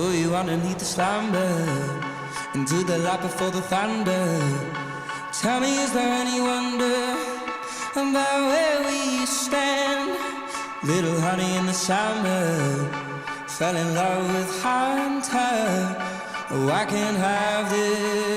Oh, you underneath the slumber, into the light before the thunder. Tell me, is there any wonder about where we stand? Little honey in the summer, fell in love with hunter. Oh, I can't have this.